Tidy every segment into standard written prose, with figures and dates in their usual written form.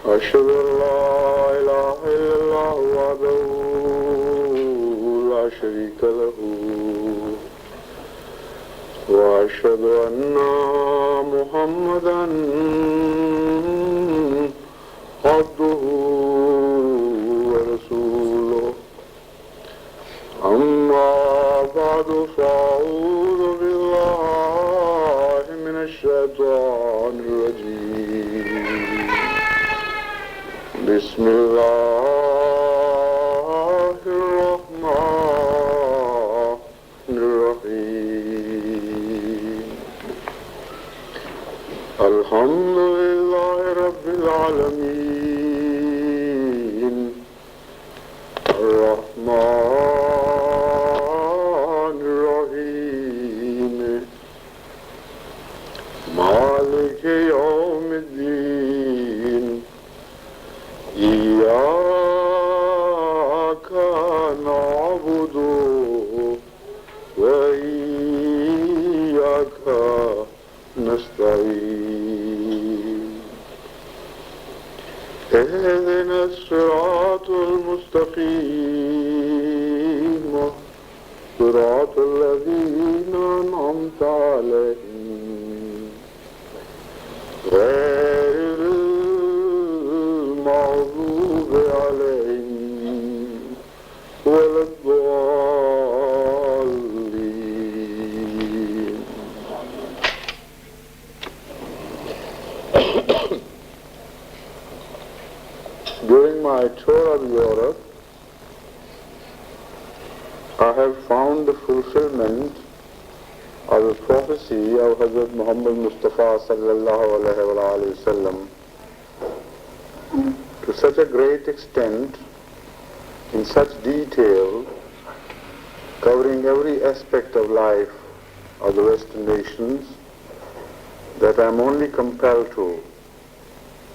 أشهد أن لا إله إلا الله وحده لا شريك له وأشهد أن محمدا عبده ورسوله أما بعد فأعوذ بالله من الشيطان الرجيم بسم الله الرحمن الرحيم الحمد لله رب العالمين الرحمن الرحيم مالك يوم الدين إياك نعبد وإياك نستعين اهدنا الصراط المستقيم صراط الذين أنعمت عليهم غير المغضوب عليهم ولا الضالين. During my tour of Europe, I have found the fulfillment of the prophecy of Hazrat Muhammad Mustafa sallallahu alaihi wasallam to such a great extent, in such detail, covering every aspect of life of the Western nations, that I am only compelled to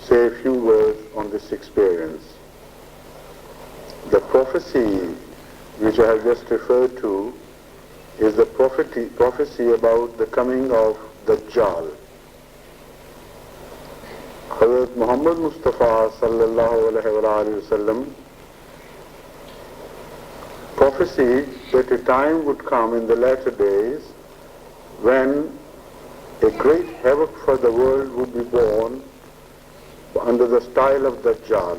say a few words on this experience. The prophecy which I have just referred to is the prophecy about the coming of Dajjal. Hazrat Muhammad Mustafa sallallahu alaihi wasallam prophesied that a time would come in the latter days when a great havoc for the world would be born under the style of Dajjal,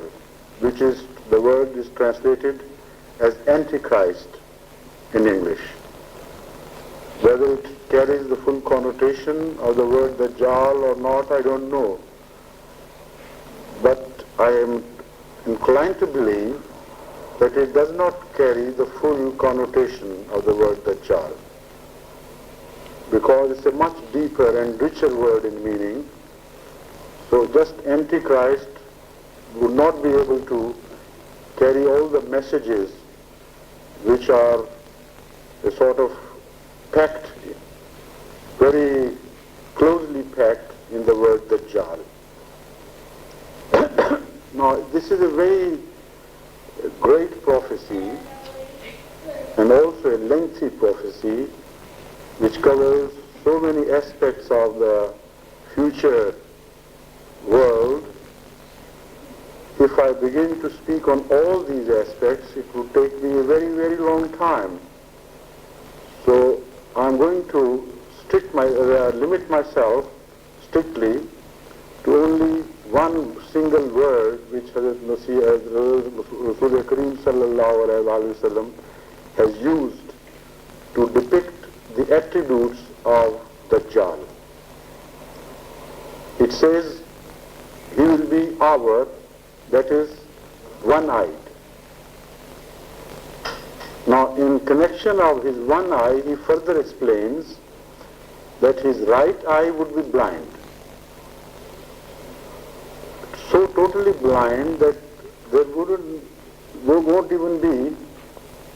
which is, the word is translated as Antichrist in English. Whether it carries the full connotation of the word Dajjal or not, I don't know. But I am inclined to believe that it does not carry the full connotation of the word Dajjal, because it's a much deeper and richer word in meaning. So just Antichrist would not be able to carry all the messages which are a sort of packed, very closely packed in the word Dajjal. Now, this is a very great prophecy and also a lengthy prophecy which covers so many aspects of the future world. If I begin to speak on all these aspects, it would take me a very, very long time. So I'm going to limit myself strictly to only one single word which Hazrat Rasul Kareem sallallahu alaihi wasallam has used to depict the attributes of Dajjal. It says he will be our, that is, one-eyed. Now, in connection of his one eye, he further explains that his right eye would be blind. So totally blind that there won't even be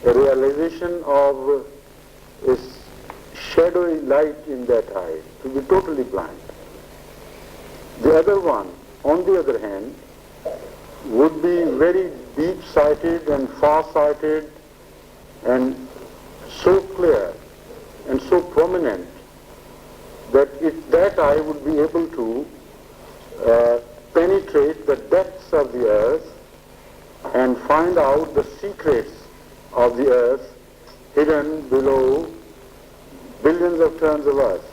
a realization of a shadowy light in that eye. It will be totally blind. The other one, on the other hand, would be very deep-sighted and far-sighted and so clear and so prominent that that eye would be able to penetrate the depths of the earth and find out the secrets of the earth hidden below billions of turns of earth.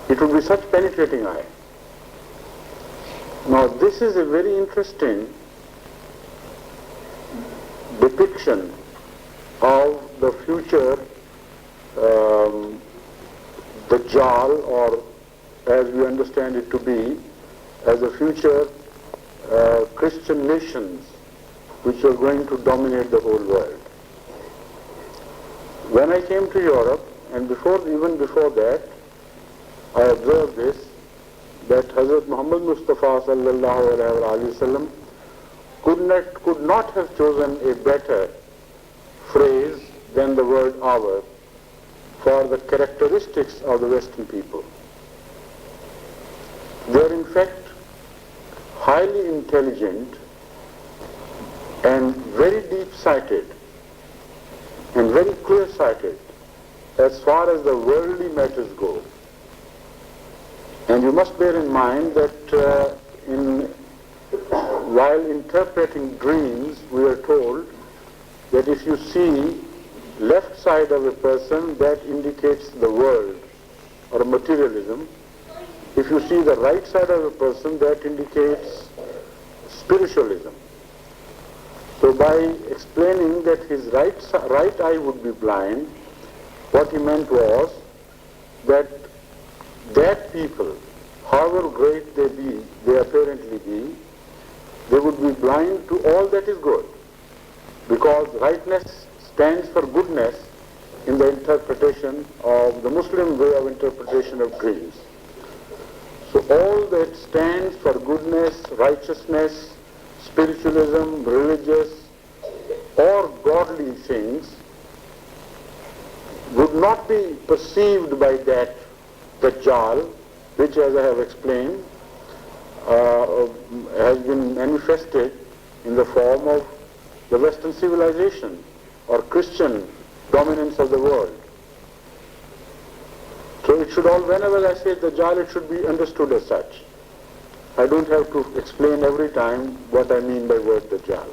It would be such penetrating eye. Now this is a very interesting depiction of the future Dajjal, or as we understand it to be, as the future Christian nations which are going to dominate the whole world. When I came to Europe, and even before that, I observed this, that Hazrat Muhammad Mustafa sallallahu alaihi wasallam could not have chosen a better phrase than the word hour for the characteristics of the Western people. They are in fact highly intelligent and very deep-sighted and very clear-sighted as far as the worldly matters go. And you must bear in mind that while interpreting dreams, we are told that if you see left side of a person, that indicates the world or materialism. If you see the right side of a person, that indicates spiritualism. So by explaining that his right eye would be blind, what he meant was that people, however great they apparently be, they would be blind to all that is good, because rightness stands for goodness in the interpretation of the Muslim way of interpretation of dreams. So all that stands for goodness, righteousness, spiritualism, religious or godly things would not be perceived by that Dajjal, which, as I have explained, has been manifested in the form of the Western civilization or Christian dominance of the world. So it should all, whenever I say Dajjal, it should be understood as such. I don't have to explain every time what I mean by word Dajjal,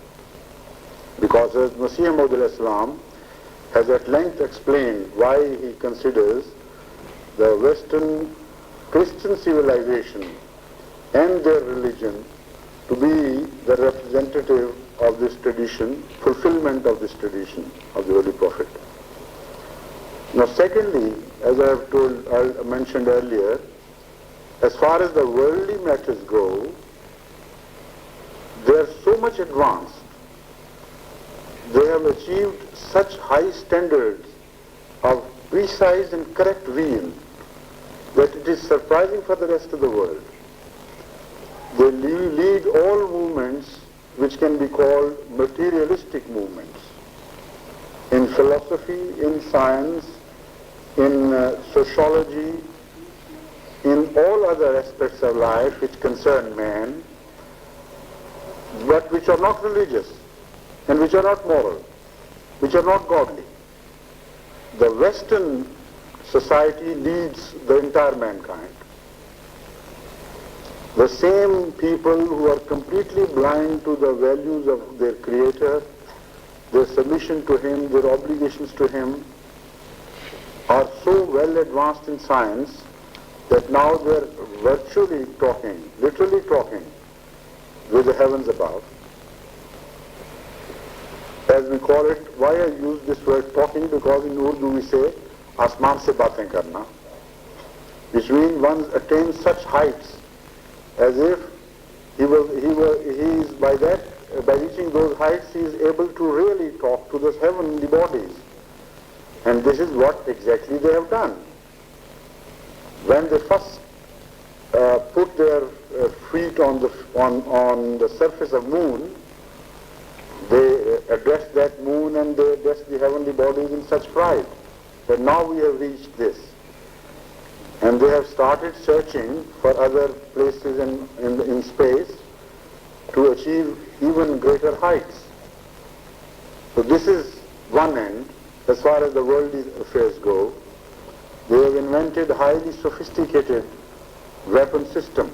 because as Masih Maud al-Islam has at length explained why he considers the Western Christian civilization and their religion to be the representative of this tradition, fulfillment of this tradition of the Holy Prophet. Now secondly, as I mentioned earlier, as far as the worldly matters go, they are so much advanced, they have achieved such high standards of precise and correct vision that it is surprising for the rest of the world. They lead all movements which can be called materialistic movements, in philosophy, in science, in sociology, in all other aspects of life which concern man, but which are not religious and which are not moral, which are not godly. The Western society leads the entire mankind. The same people who are completely blind to the values of their Creator, their submission to Him, their obligations to Him, are so well advanced in science that now they are virtually talking, literally talking with the heavens above. As we call it, why I use this word talking, because in Urdu we say, asman se baatein karna, which means one attains such heights as if he is by reaching those heights, he is able to really talk to the heavenly bodies. And this is what exactly they have done. When they first put their feet on the surface of moon, they addressed that moon and they addressed the heavenly bodies in such pride that now we have reached this. And they have started searching for other places in space to achieve even greater heights. So this is one end. As far as the worldly affairs go, they have invented highly sophisticated weapon system.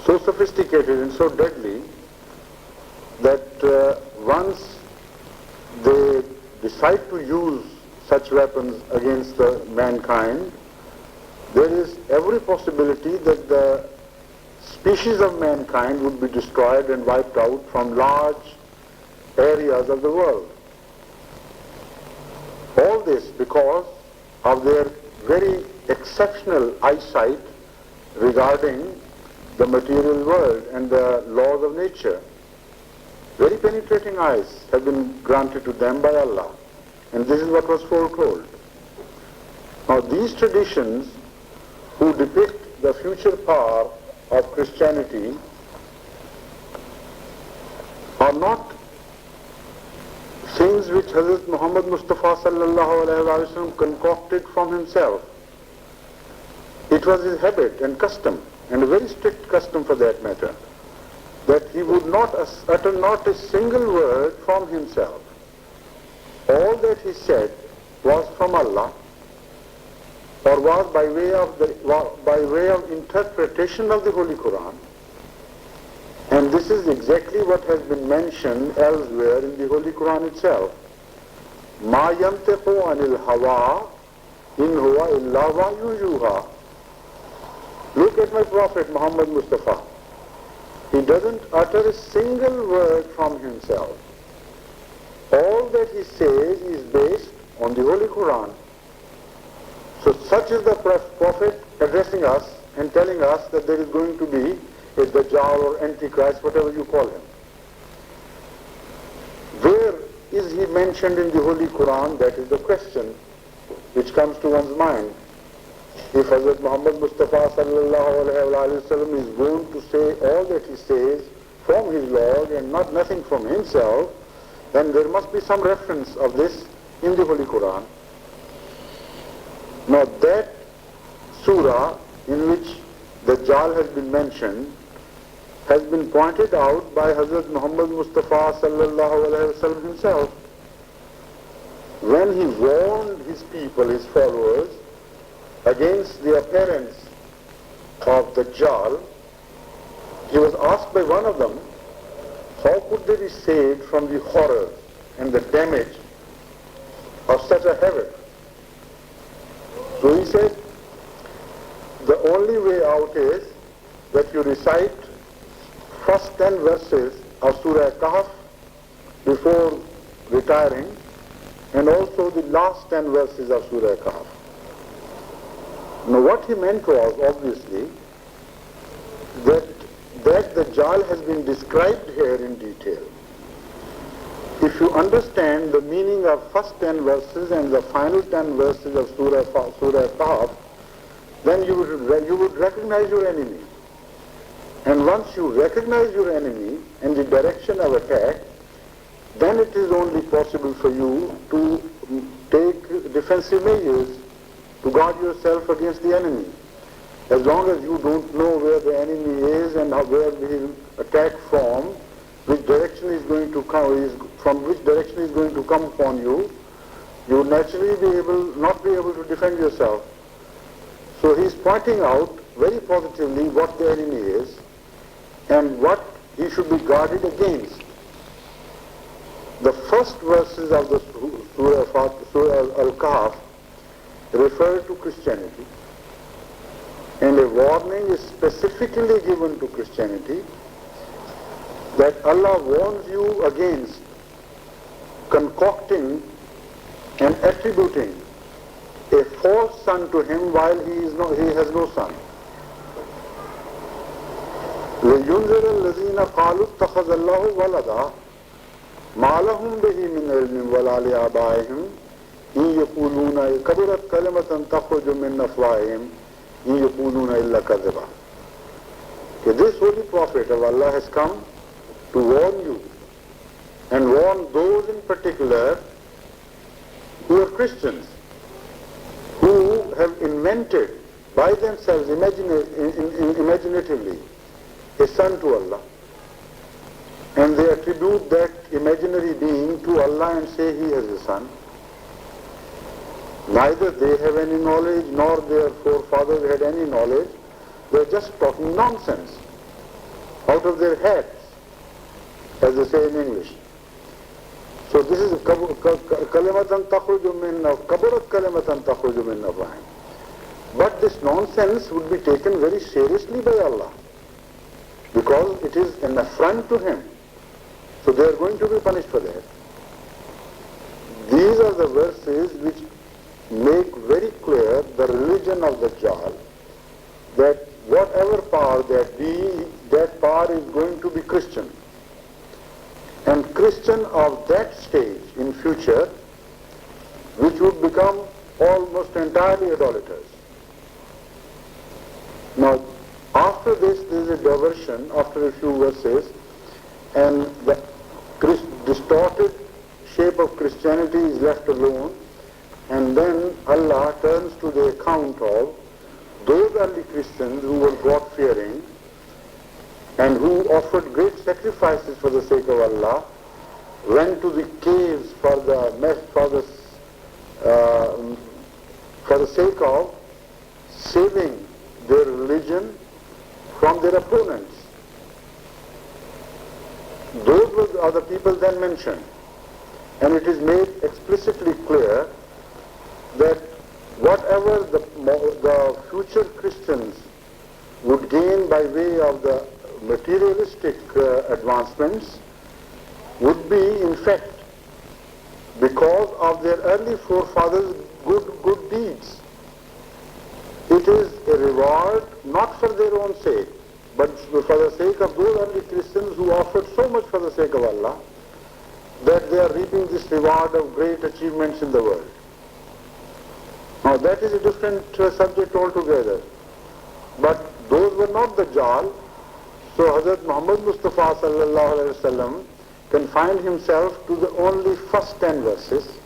so sophisticated and so deadly that once they decide to use such weapons against mankind, there is every possibility that the species of mankind would be destroyed and wiped out from large areas of the world. All this because of their very exceptional eyesight regarding the material world and the laws of nature. Very penetrating eyes have been granted to them by Allah, and this is what was foretold. Now these traditions who depict the future power of Christianity are not things which Hazrat Muhammad Mustafa sallallahu alayhi wa sallam concocted from himself. It was his habit and custom, and a very strict custom for that matter, that he would not utter not a single word from himself. All that he said was from Allah, or was by way of interpretation of the Holy Quran. And this is exactly what has been mentioned elsewhere in the Holy Quran itself. مَا يَنْتِقُ عَنِ الْهَوَىٰ إِنْ هُوَ إِلَّا وَحْيٌ يُوحَىٰ. Look at my Prophet Muhammad Mustafa. He doesn't utter a single word from himself. All that he says is based on the Holy Quran. So such is the Prophet addressing us and telling us that there is going to be a Dajjal or Antichrist, whatever you call him. Where is he mentioned in the Holy Quran? That is the question which comes to one's mind. If Hazrat Muhammad Mustafa sallallahu alayhi wa sallam is going to say all that he says from his Lord and nothing from himself, then there must be some reference of this in the Holy Quran. Now that surah in which Dajjal has been mentioned has been pointed out by Hazrat Muhammad Mustafa sallallahu alayhi wa sallam himself. When he warned his people, his followers, against the appearance of Dajjal, he was asked by one of them, how could they be saved from the horrors and the damage of such a havoc? So he said, the only way out is that you recite first 10 verses of Surah Kahf before retiring, and also the last 10 verses of Surah Kahf. Now what he meant was, obviously, that Dajjal has been described here in detail. If you understand the meaning of first 10 verses and the final 10 verses of Surah Kahf, then you would recognize your enemy. And once you recognize your enemy and the direction of attack, then it is only possible for you to take defensive measures to guard yourself against the enemy. As long as you don't know where the enemy is and where he will attack from, which direction is going to come, from which direction is going to come upon you, you will naturally not be able to defend yourself. So he is pointing out very positively what the enemy is and what he should be guarded against. The first verses of the Surah Al-Kahf refer to Christianity, and a warning is specifically given to Christianity that Allah warns you against concocting and attributing a false son to him while he has no son. لِيُنْذِرَ الَّذِينَ قَالُوا اتَّخَذَ اللَّهُ وَلَدًا مَا لَهُمْ بِهِ مِنْ عِلْمٍ وَلَا لِآبَائِهِمْ إِنْ يَقُولُونَ كَبُرَتْ كَلِمَةً تَخْرُجُ مِنْ أَفْوَاهِهِمْ إِنْ يَقُولُونَ إِلَّا كَذِبًا. This Holy Prophet of Allah has come to warn you, and warn those in particular who are Christians, who have invented by themselves imaginatively a son to Allah, and they attribute that imaginary being to Allah and say he has a son. Neither they have any knowledge nor their forefathers had any knowledge. They are just talking nonsense. out of their heads, as they say in English. So this is kalimatan takhruju min kaburat kalimatan takhruju min afwahihim. But this nonsense would be taken very seriously by Allah, because it is an affront to Him. So they are going to be punished for that. These are the verses which make very clear the religion of the Dajjal, that whatever power that be, that power is going to be Christian. And Christian of that stage in future, which would become almost entirely idolaters. Now, after this, there is a diversion after a few verses, and the distorted shape of Christianity is left alone, and then Allah turns to the account of those early Christians who were God-fearing and who offered great sacrifices for the sake of Allah, went to the caves for the sake of saving their religion from their opponents. Those are the people then mentioned. And it is made explicitly clear that whatever the future Christians would gain by way of the materialistic advancements would be, in fact, because of their early forefathers' good deeds. It is a reward not for their own sake, but for the sake of those early Christians who offered so much for the sake of Allah, that they are reaping this reward of great achievements in the world. Now that is a different subject altogether. But those were not the Dajjal. So Hazrat Muhammad Mustafa sallallahu alaihi wasallam confined himself to the only first 10 verses,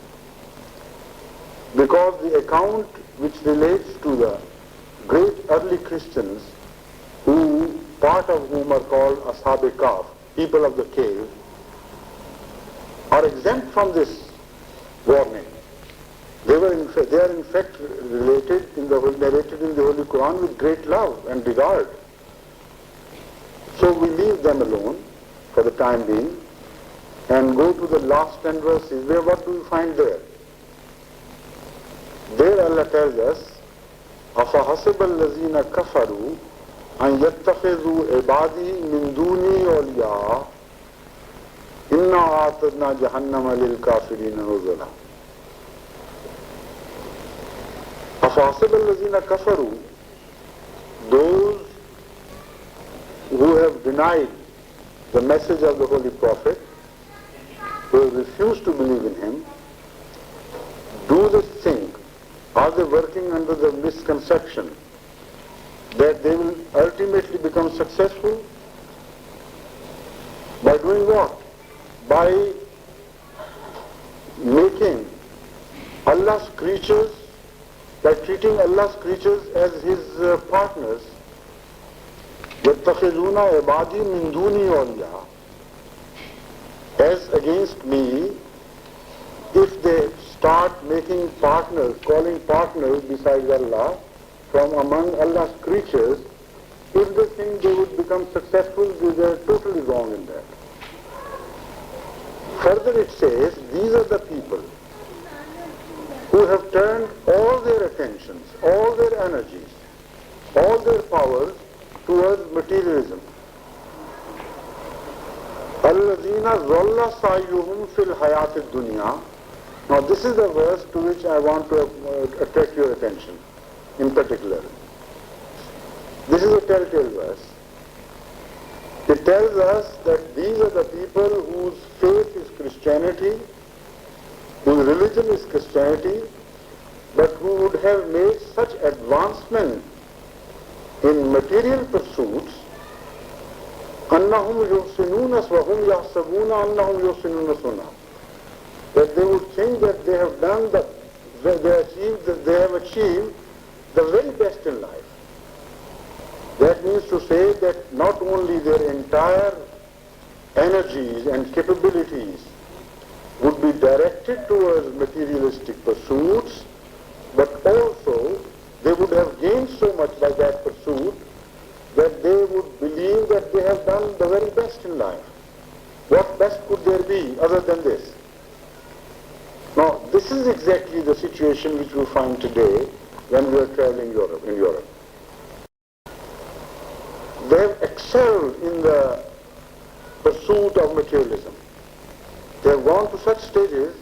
because the account which relates to the great early Christians, who part of whom are called Ashab-e-Kahf, people of the cave, are exempt from this warning. They are in fact narrated in the Holy Quran with great love and regard. So we leave them alone for the time being and go to the last 10 verses. Where what do we find there? There Allah tells us, أَفَحَسِبَ الَّذِينَ كَفَرُوا أَنْ يَتَّخِذُوا عِبَادِي مِنْ دُونِي أَوْلِيَاءَ إِنَّا أَعْتَدْنَا جَهَنَّمَ لِلْكَافِرِينَ نُزُلًا. أَفَحَسِبَ الَّذِينَ كَفَرُوا, those who have denied the message of the Holy Prophet, who have refused to believe in him, do they think, are they working under the misconception that they will ultimately become successful? By doing what? By making Allah's creatures, by treating Allah's creatures as His partners. يَتَّخِذُونَ عِبَادِي مِن دُونِي أَوْلِيَاءَ, as against me, if they start making partners, calling partners besides Allah from among Allah's creatures, if they think they would become successful, they are totally wrong in that. Further it says, these are the people who have turned all their attentions, all their energies, all their powers towards materialism. الَّذِينَ ظَلَّ سَعْيُهُمْ فِي الْحَيَاةِ الدُّنْيَا. Now this is the verse to which I want to attract your attention in particular. This is a telltale verse. It tells us that these are the people whose faith is Christianity, whose religion is Christianity, but who would have made such advancement in material pursuits, أَنَّهُمْ يُحْسِنُونَ وَهُمْ يَحْسَبُونَ أَنَّهُمْ يُحْسِنُونَ صُنْعًا, that they would think that they have done they have achieved the very best in life. That means to say that not only their entire energies and capabilities would be directed towards materialistic pursuits, but also they would have gained so much by that pursuit that they would believe that they have done the very best in life. What best could there be other than this? Now, this is exactly the situation which we find today when we are traveling in Europe. They have excelled in the pursuit of materialism. They have gone to such stages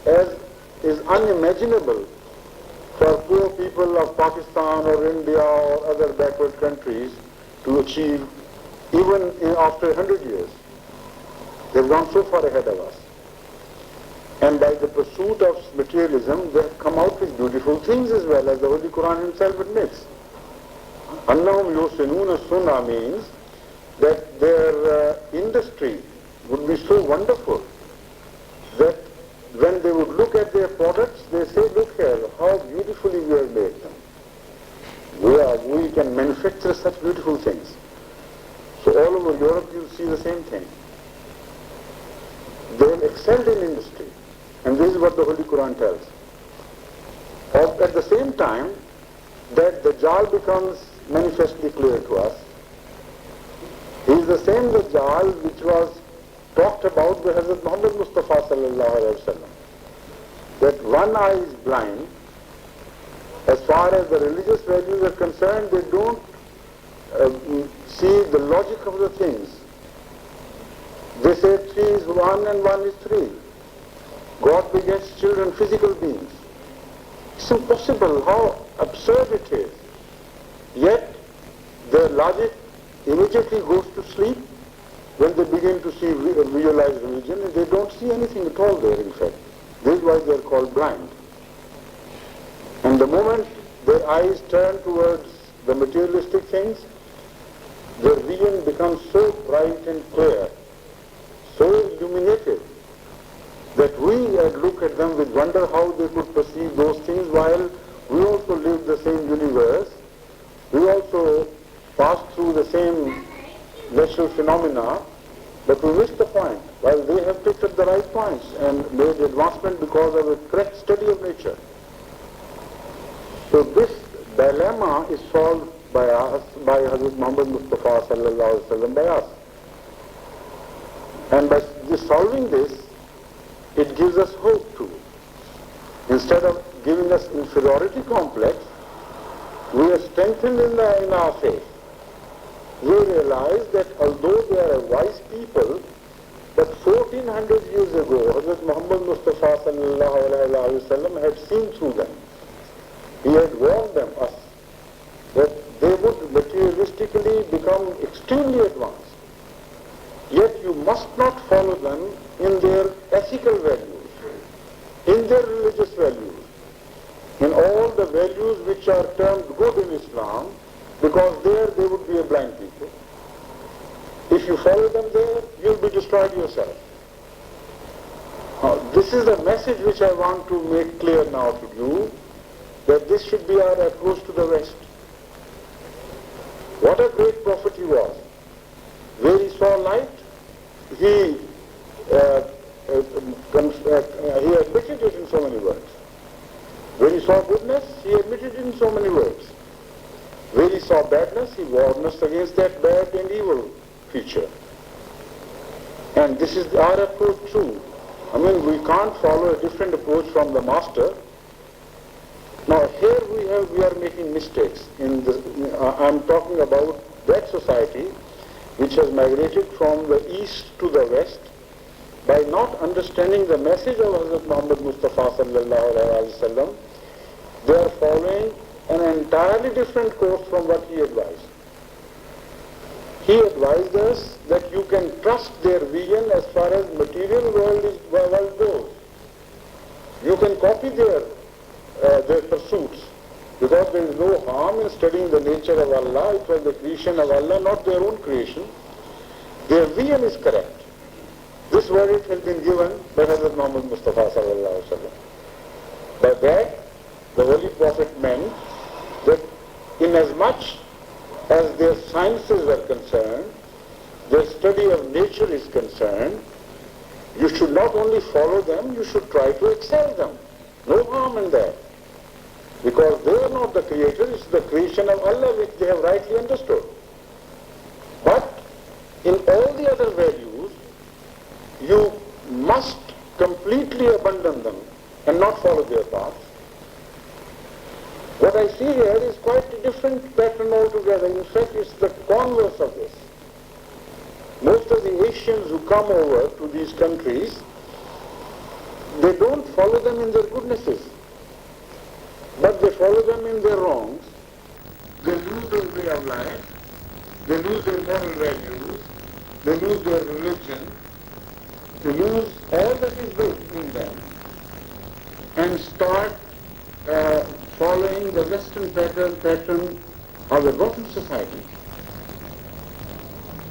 as is unimaginable for poor people of Pakistan or India or other backward countries to achieve even after 100 years. They have gone so far ahead of us. And by the pursuit of materialism, they have come out with beautiful things as well, as the Holy Quran himself admits. Annahum yusinuna sunna means that their industry would be so wonderful that when they would look at their products, they say, look here, how beautifully we have made them. We can manufacture such beautiful things. So all over Europe you'll see the same thing. They have excelled in industry. And this is what the Holy Quran tells. At the same time, that the Dajjal becomes manifestly clear to us. He is the same Dajjal which was talked about by Hazrat Muhammad Mustafa sallallahu alayhi wa sallam. That one eye is blind. As far as the religious values are concerned, they don't see the logic of the things. They say 3 is 1 and 1 is 3. God begets children, physical beings. It's impossible, how absurd it is. Yet their logic immediately goes to sleep when they begin to see visualize religion, and they don't see anything at all there, in fact. This is why they are called blind. And the moment their eyes turn towards the materialistic things, their vision becomes so bright and clear, so illuminated, that we look at them with wonder how they could perceive those things while we also live the same universe. We also pass through the same natural phenomena, but we miss the point, while they have picked up the right points and made advancement because of a correct study of nature. So this dilemma is solved by us, by Hazrat Muhammad Mustafa sallallahu alaihi wasallam, by us. And by solving this, it gives us hope too. Instead of giving us inferiority complex, we are strengthened in our faith. We realize that although they are a wise people, but 1400 years ago, Hazrat Muhammad Mustafa sallallahu alayhi wa sallam had seen through them. He had warned them, us, that they would materialistically become extremely advanced. Yet you must not follow them in their ethical values, in their religious values, in all the values which are termed good in Islam, because there they would be a blind people. If you follow them there, you'll be destroyed yourself. Now, this is the message which I want to make clear now to you, that this should be our approach to the West. What a great prophet he was. Where he saw light, he admitted it in so many words. Where he saw goodness, he admitted it in so many words. Where he saw badness, he warned us against that bad and evil feature. And this is our approach too. I mean, we can't follow a different approach from the master. Now here we are making mistakes. I'm talking about that society which has migrated from the east to the west by not understanding the message of Hazrat Muhammad Mustafa sallallahu alaihi wasallam. They are following an entirely different course from what he advised. He advised us that you can trust their vision as far as material world goes. You can copy their pursuits, because there is no harm in studying the nature of Allah. It was the creation of Allah, not their own creation. Their vision is correct. This verdict has been given by Hazrat Muhammad Mustafa sallallahu alaihi wasallam. By that, the Holy Prophet meant that inasmuch as their sciences are concerned, their study of nature is concerned, you should not only follow them, you should try to excel them. No harm in that. Because they are not the creators, it's the creation of Allah which they have rightly understood. in all the other values, you must completely abandon them and not follow their path. What I see here is quite a different pattern altogether. In fact, it's the converse of this. Most of the Asians who come over to these countries, they don't follow them in their goodnesses, but they follow them in their wrongs. They lose their way of life, they lose their moral values, they lose their religion, they lose all that is good in them, and start following the Western pattern of a rotten society.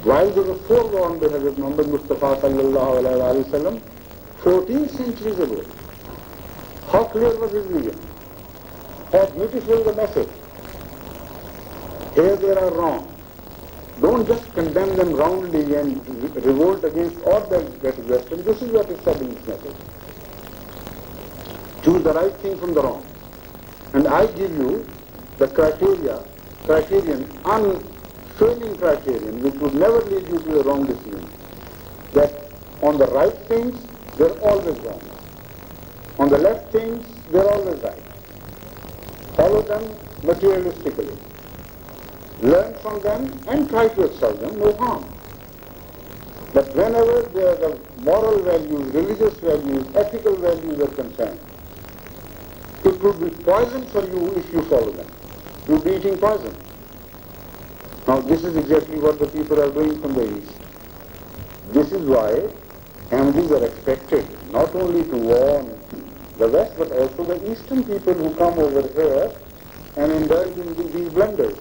While they were forewarned by Hazrat Muhammad Mustafa sallallahu alayhi wa sallam 14 centuries ago, how clear was his vision, how beautiful the message. Here they are wrong. Don't just condemn them roundly and revolt against all that is Western. This is what is said in this message. Choose the right thing from the wrong. And I give you the criterion, unfailing criterion, which would never lead you to a wrong decision. That on the right things, they're always wrong. On the left things, they're always right. Follow them materialistically. Learn from them and try to excel them, no harm. But whenever the moral values, religious values, ethical values are concerned, it would be poison for you if you follow them. You'll be eating poison. Now this is exactly what the people are doing from the East. This is why Ahmadis are expected not only to warn the West, but also the Eastern people who come over here and indulge in these blunders.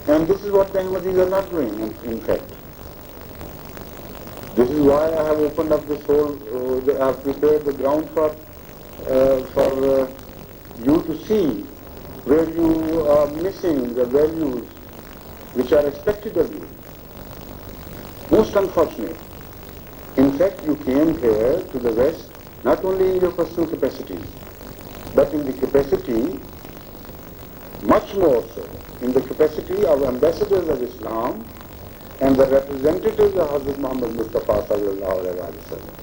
And this is what the Ahmadis are not doing, in fact. This is why I have opened up this whole, I have prepared the ground for you to see where you are missing the values which are expected of you. Most unfortunate. In fact, you came here to the West not only in your personal capacities, but in the capacity, much more so, in the capacity of ambassadors of Islam and the representatives of Hazrat Muhammad Mustafa sallallahu alayhi wa sallam.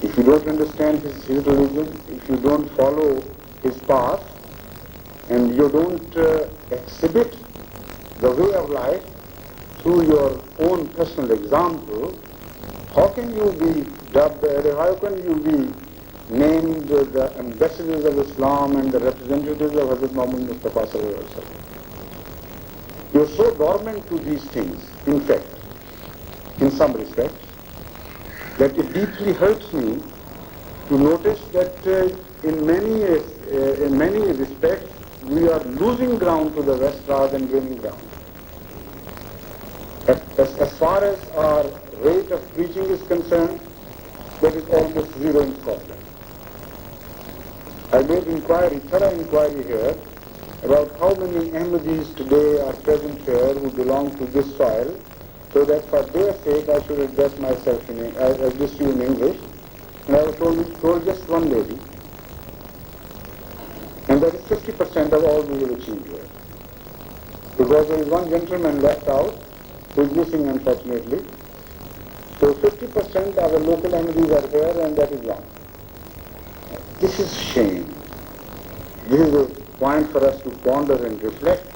If you don't understand his religion, if you don't follow his path, and you don't exhibit the way of life through your own personal example, how can you be dubbed, how can you be named the ambassadors of Islam and the representatives of Hazrat Muhammad Mustafa sallallahu alayhi wa sallam? You're so dormant to these things, in fact, in some respects, that it deeply hurts me to notice that in many respects we are losing ground to the West rather than gaining ground. As far as our rate of preaching is concerned, that is almost zero in Scotland. I made thorough inquiry here about how many Ahmadis today are present here who belong to this soil, so that for their sake I should address myself address you in English. And I was told just one lady, and that is 50% of all we will achieve here. Because there is one gentleman left out, who is missing unfortunately. So 50% of the local Ahmadis are here, and that is wrong. This is shame. This is a point for us to ponder and reflect.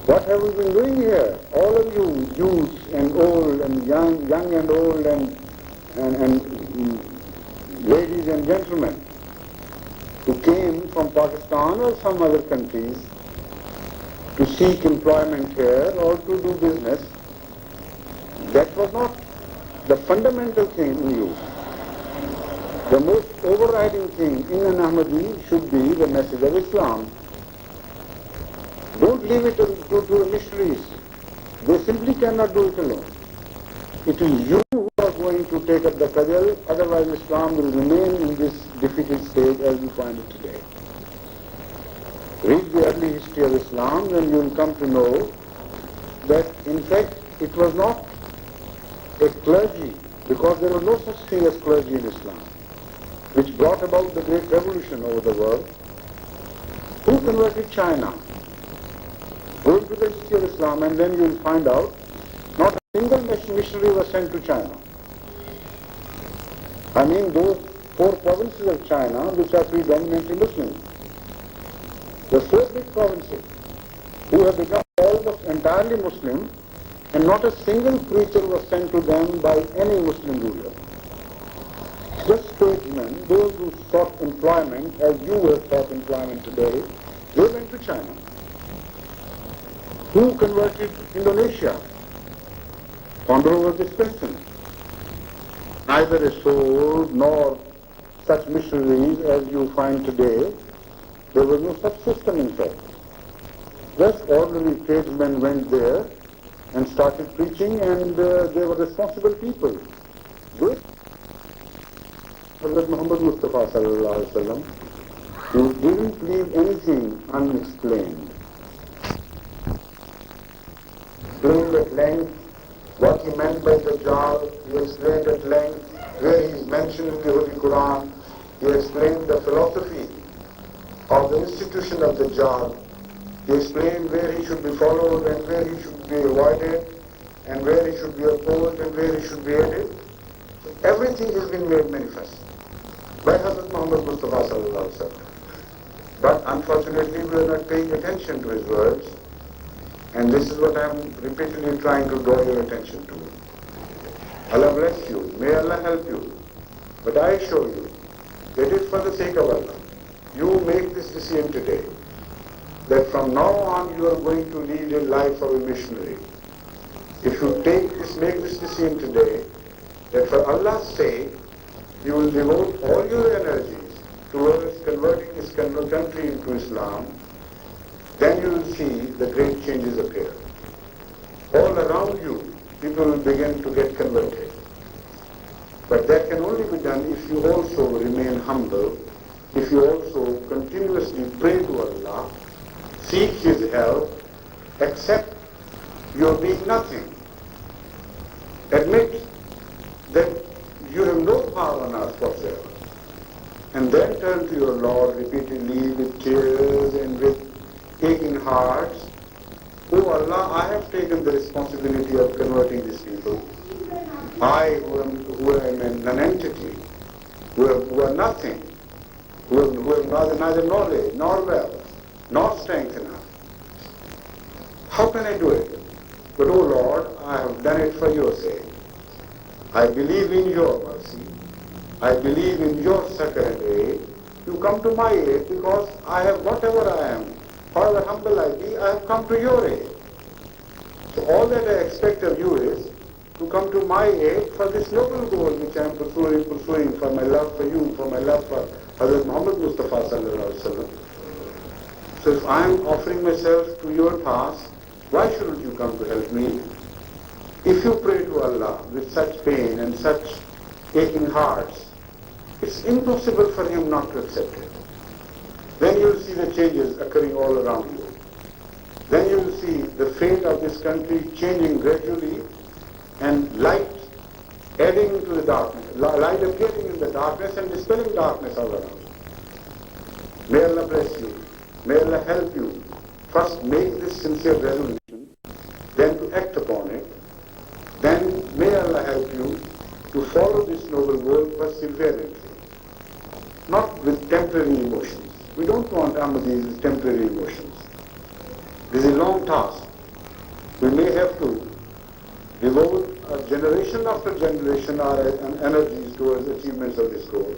What have we been doing here? All of you, youth and old and young and old and ladies and gentlemen who came from Pakistan or some other countries to seek employment here or to do business, that was not the fundamental thing in you. The most overriding thing in an Ahmadi should be the message of Islam. Don't leave it to the missionaries. They simply cannot do it alone. It is you who are going to take up the cudgel, otherwise Islam will remain in this defeated state as you find it today. Read the early history of Islam and you will come to know that in fact it was not a clergy, because there was no such thing as clergy in Islam, which brought about the great revolution over the world. Who converted China? Going into the history of Islam, and then you will find out not a single missionary was sent to China. I mean those 4 provinces of China which are predominantly Muslim. The 4 big provinces who have become almost entirely Muslim, and not a single preacher was sent to them by any Muslim ruler. Just tradesmen, those who sought employment, as you have sought employment today, they went to China. Who converted Indonesia? Ponder over this question. Neither a soul nor such missionaries as you find today. There was no such system in fact. Just ordinary tradesmen went there and started preaching, and they were responsible people. Good. Hazrat Muhammad Mustafa sallallahu alaihi wasallam, who didn't leave anything unexplained. Explained at length what he meant by the Dajjal. He explained at length where he is mentioned in the Holy Quran. He explained the philosophy of the institution of the Dajjal. He explained where he should be followed and where he should be avoided, and where he should be opposed and where he should be aided. Everything has been made manifest by Hazrat Muhammad Mustafa sallallahu alaihi wasallam. But unfortunately we are not paying attention to his words, and this is what I am repeatedly trying to draw your attention to. Allah bless you, may Allah help you, but I assure you that it is for the sake of Allah. You make this decision today, that from now on you are going to lead a life of a missionary. If you make this decision today, that for Allah's sake, you will devote all your energies towards converting this country into Islam, then you will see the great changes appear. All around you, people will begin to get converted. But that can only be done if you also remain humble, if you also continuously pray to Allah, seek His help, accept your being nothing. Admit that you have no power on earth whatsoever. And then turn to your Lord repeatedly with tears and with aching hearts. Oh Allah, I have taken the responsibility of converting these people. I who am a non-entity, who are nothing, who have neither knowledge, nor wealth, nor strength enough. How can I do it? But oh Lord, I have done it for your sake. I believe in your mercy. I believe in your succor and aid. You come to my aid because I have whatever I am. However humble I be, I have come to your aid. So all that I expect of you is to come to my aid for this noble goal which I am pursuing for my love for you, for my love for Hazrat Muhammad Mustafa sallallahu alaihi wasallam. So if I am offering myself to your task, why shouldn't you come to help me? If you pray to Allah with such pain and such aching hearts, it's impossible for Him not to accept it. Then you will see the changes occurring all around you. Then you will see the fate of this country changing gradually, and light adding to the darkness, light appearing in the darkness and dispelling darkness all around. May Allah bless you. May Allah help you. First make this sincere resolution, then to act upon it. Then may Allah help you to follow this noble goal perseverantly, not with temporary emotions. We don't want Ahmadis with temporary emotions. This is a long task. We may have to devote a generation after generation our energies towards achievements of this goal.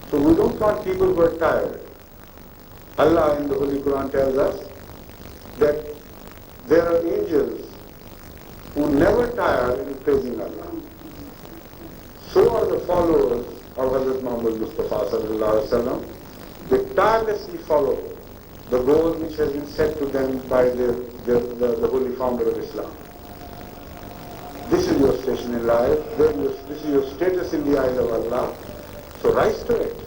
So we don't want people who are tired. Allah in the Holy Quran tells us that there are angels who never tire in praising Allah. So are the followers of Hazrat Muhammad Mustafa sallallahu alaihi wasallam. They tirelessly follow the goal which has been set to them by the holy founder of Islam. This is your station in life. This is your status in the eyes of Allah. So rise to it.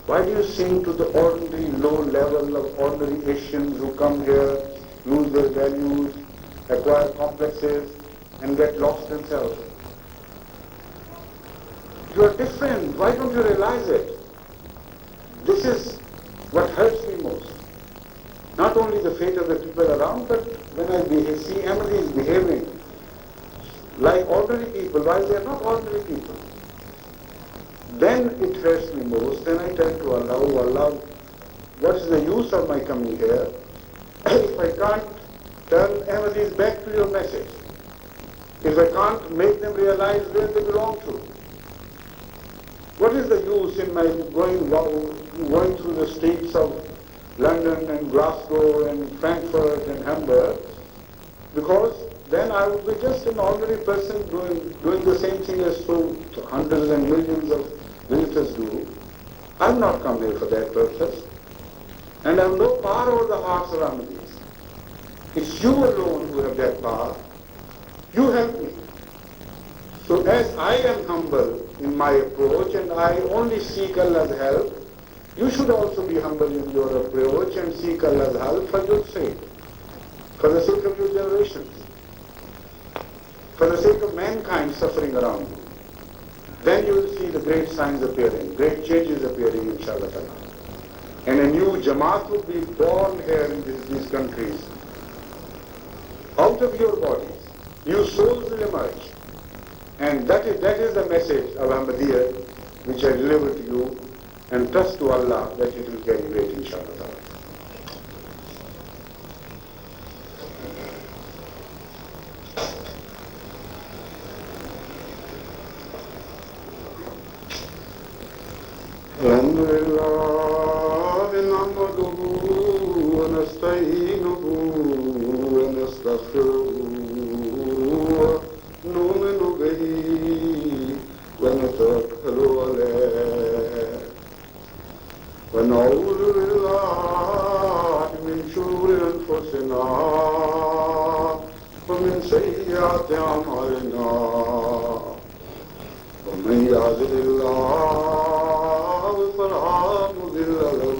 Why do you sing to the ordinary low level of ordinary Asians who come here, lose their values, acquire complexes, and get lost themselves? You are different. Why don't you realize it? This is what hurts me most. not only the fate of the people around, but when I see Ahmadis behaving like ordinary people, while they are not ordinary people, then it hurts me most. Then I turn to Allah, oh Allah, what is the use of my coming here if I can't turn Ahmadis back to your message? If I can't make them realize where they belong to? What is the use in my going through the streets of London and Glasgow and Frankfurt and Hamburg? Because then I would be just an ordinary person doing the same thing as so hundreds and millions of visitors do. I've not come here for that purpose. And I have no power over the hearts of Ahmadis. It's you alone who have that power. You help me. So as I am humble in my approach and I only seek Allah's help, you should also be humble in your approach and seek Allah's help for your sake, for the sake of your generations, for the sake of mankind suffering around you. Then you will see the great signs appearing, great changes appearing, inshallah. And a new Jamaat will be born here in these countries. Out of your bodies, new souls will emerge. And that is the message of Ahmadiyya which I deliver to you, and trust to Allah that it will carry weight, inshallah. Alhamdulillah, nahmaduhu wa nasta'inuhu wa nastaghfiruhu نؤمن به ونتوكل عليه ونعوذ بالله من شرور أنفسنا ومن سيئات أعمالنا ومن يهده الله فلا مضل له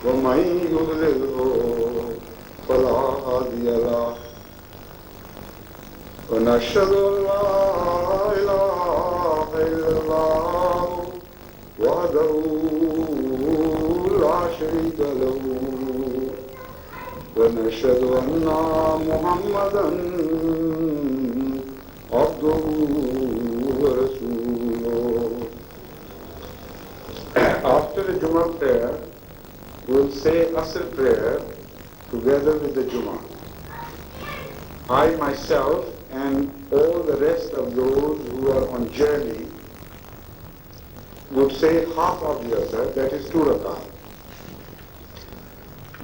ومن يضلله فلا هادي له ونشهد أن لا إله إلا الله وحده لا شريك له ونشهد أن محمدا عبده ورسوله. After the Jummah prayer, we will say Asr prayer together with the Jummah. I myself and all the rest of those who are on journey would say half of the Asr, that is 2 rak'ah.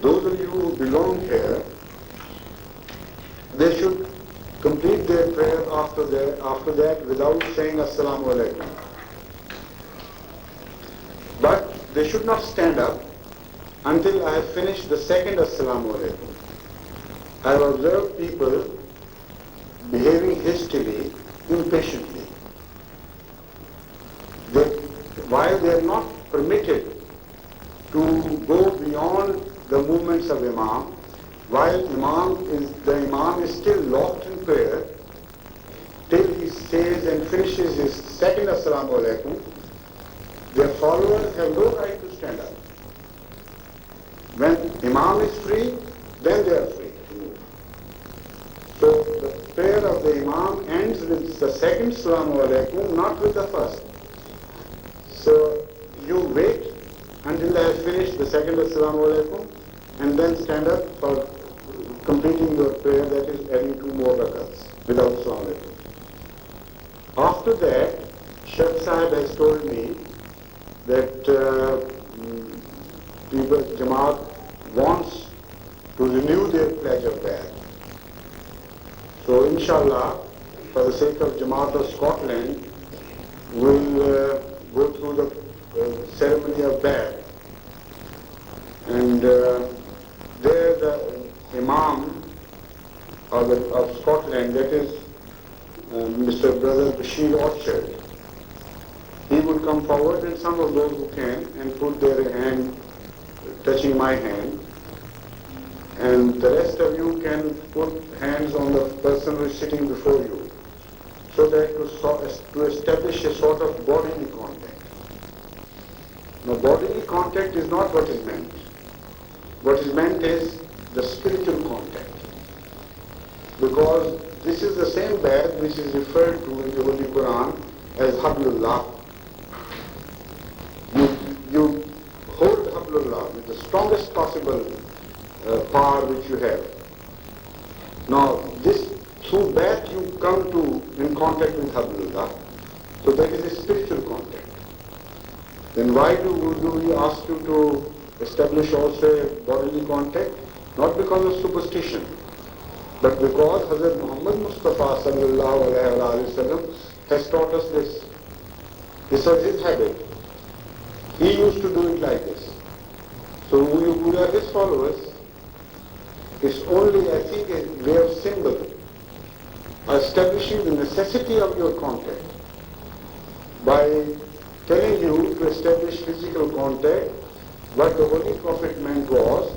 Those of you who belong here, they should complete their prayer after that without saying Assalamu alaikum. But they should not stand up until I have finished the second Assalamu alaikum. I have observed people behaving hastily, impatiently. While they are not permitted to go beyond the movements of Imam, while the Imam is still locked in prayer, till he says and finishes his second Assalamu alaikum, their followers have no right to stand up. When Imam is free, then they are free to move. So the prayer of the Imam ends with the second Assalamu alaikum, not with the first. So you wait until they have finished the second Assalamu alaikum and then stand up for completing your prayer, that is adding 2 more rakats without Assalamu alaikum. After that, Sheikh Sahib has told me that Jamaat wants to renew their pledge of Bai'at. So inshallah, for the sake of Jamaat of Scotland, we'll go through the ceremony of Bai'at. And there the Imam of Scotland, that is Mr. Brother Bashir Orchard, he would come forward, and some of those who can, and put their hand touching my hand. And the rest of you can put hands on the person who is sitting before you, so that to establish a sort of bodily contact. Now bodily contact is not what is meant. what is meant is the spiritual contact. Because this is the same bay'at which is referred to in the Holy Quran as Hablullah. You hold Hablullah with the strongest possible power which you have. Now, through that you come in contact with Hablullah. So that is a spiritual contact. Then why do we ask you to establish also a bodily contact? Not because of superstition, but because Hazrat Muhammad Mustafa sallallahu alayhi wa sallam has taught us this. This was his habit. He used to do it like this. So we are his followers. It's only, I think, a way of symbol, establishing the necessity of your contact by telling you to establish physical contact. What the Holy Prophet meant was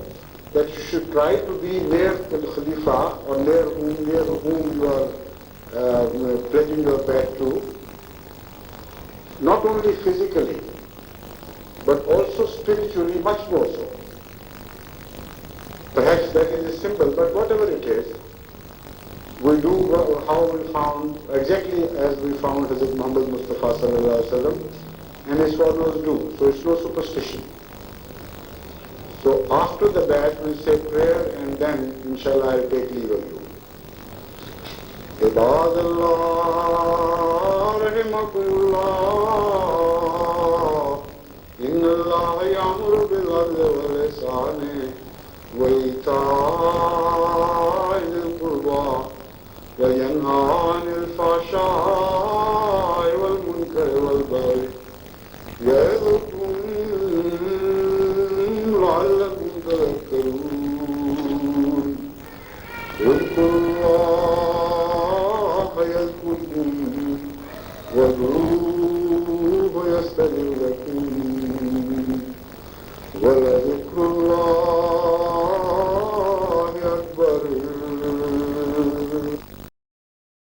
that you should try to be near the Khalifa or near whom you are pledging your back to, not only physically, but also spiritually, much more so. Perhaps that is a symbol, but whatever it is, we do how we found, exactly as we found Hazrat Muhammad Mustafa sallallahu alaihi wasallam and his followers do. So it's no superstition. So after the bay'at we'll say prayer and then inshallah I'll take leave of you. عباد الله رحمكم الله إن الله يأمر بالعدل والإحسان وإيتاء ذي القربى وينهى عن الفحشاء والمنكر والبغي يعظكم لعلكم تذكرون اذكروا الله يذكركم وادعوه يستجب